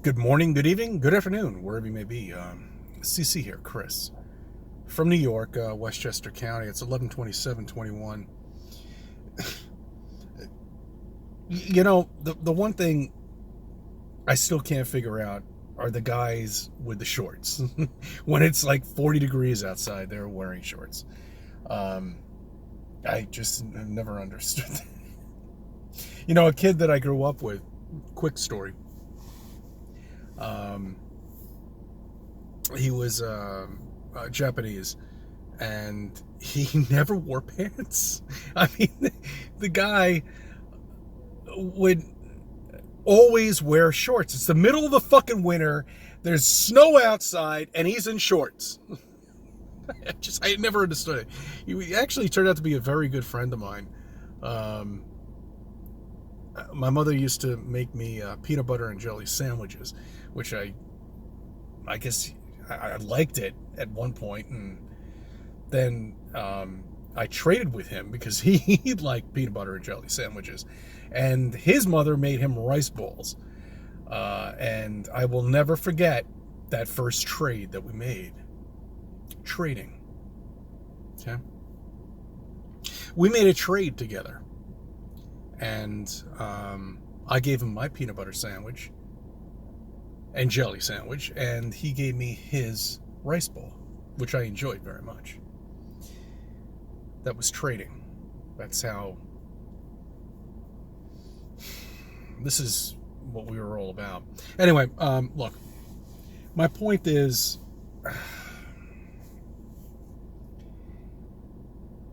Good morning, good evening, good afternoon, wherever you may be. CC here, Chris, from New York, Westchester County. It's 11/27/21. You know, the one thing I still can't figure out are the guys with the shorts. When it's like 40 degrees outside, they're wearing shorts. I just have never understood that. You know, a kid that I grew up with, quick story. He was Japanese, and he never wore pants. I mean, the guy would always wear shorts. It's the middle of the fucking winter. There's snow outside, and he's in shorts. I never understood it. He actually turned out to be a very good friend of mine. My mother used to make me peanut butter and jelly sandwiches, which I guess I liked it at one point, and then I traded with him because he liked peanut butter and jelly sandwiches, and his mother made him rice balls, and I will never forget that first trade that we made. Trading. Okay. We made a trade together, and I gave him my peanut butter sandwich and jelly sandwich, and he gave me his rice ball, which I enjoyed very much. That was trading. That's how. This is what we were all about. Anyway, look, my point is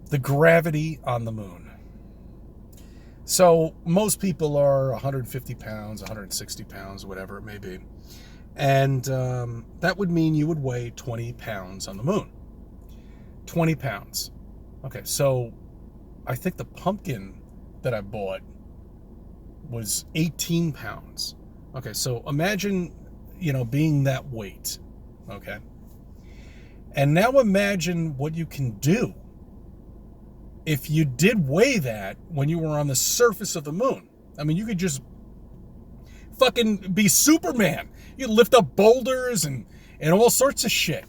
the gravity on the moon. So most people are 150 pounds, 160 pounds, whatever it may be. And that would mean you would weigh 20 pounds on the moon. 20 pounds. Okay, so I think the pumpkin that I bought was 18 pounds. Okay, so imagine, being that weight. Okay. And now imagine what you can do if you did weigh that when you were on the surface of the moon. I mean, you could just fucking be Superman. You lift up boulders and all sorts of shit.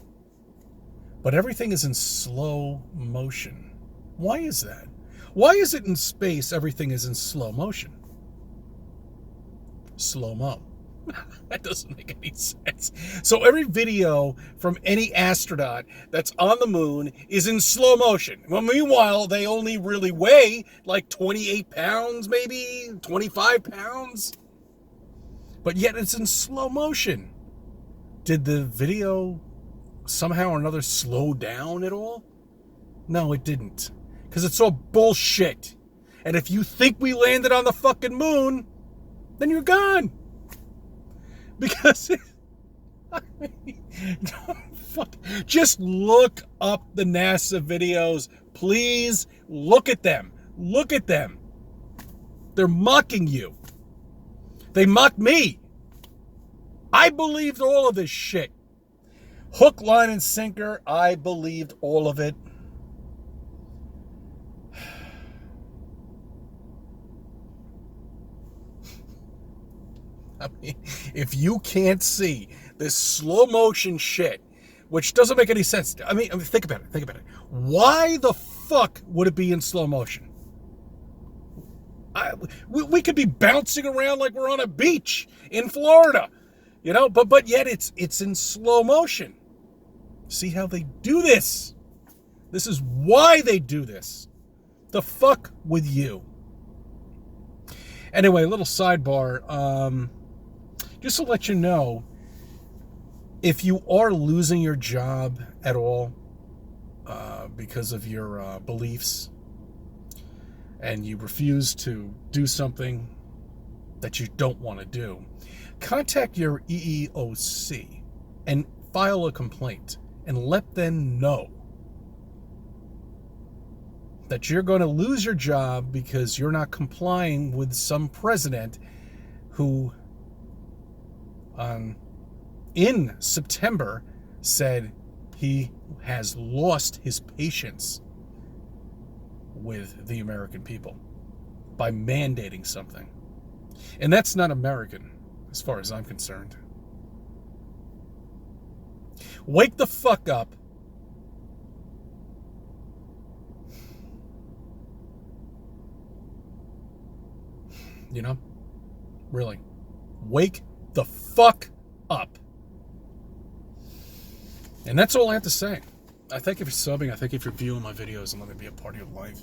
But everything is in slow motion. Why is that? Why is it in space everything is in slow motion? Slow-mo. That doesn't make any sense. So every video from any astronaut that's on the moon is in slow motion. Well, meanwhile, they only really weigh like 28 pounds, maybe 25 pounds. But yet it's in slow motion. Did the video somehow or another slow down at all? No, it didn't. Because it's all bullshit. And if you think we landed on the fucking moon, then you're gone. Because just look up the NASA videos. Please look at them. Look at them. They're mocking you. They mocked me. I believed all of this shit. Hook, line, and sinker. I believed all of it. I mean, if you can't see this slow motion shit, which doesn't make any sense. I mean, think about it. Think about it. Why the fuck would it be in slow motion? We could be bouncing around like we're on a beach in Florida, but yet it's in slow motion. See how they do this? This is why they do this. The fuck with you. Anyway, a little sidebar. Just to let you know, if you are losing your job at all because of your beliefs, and you refuse to do something that you don't want to do, contact your EEOC and file a complaint and let them know that you're going to lose your job because you're not complying with some president who in September said he has lost his patience with the American people by mandating something. And that's not American, as far as I'm concerned. Wake the fuck up. You know? Really. Wake the fuck up. And that's all I have to say. I thank you for subbing. I thank you for viewing my videos and letting me be a part of your life.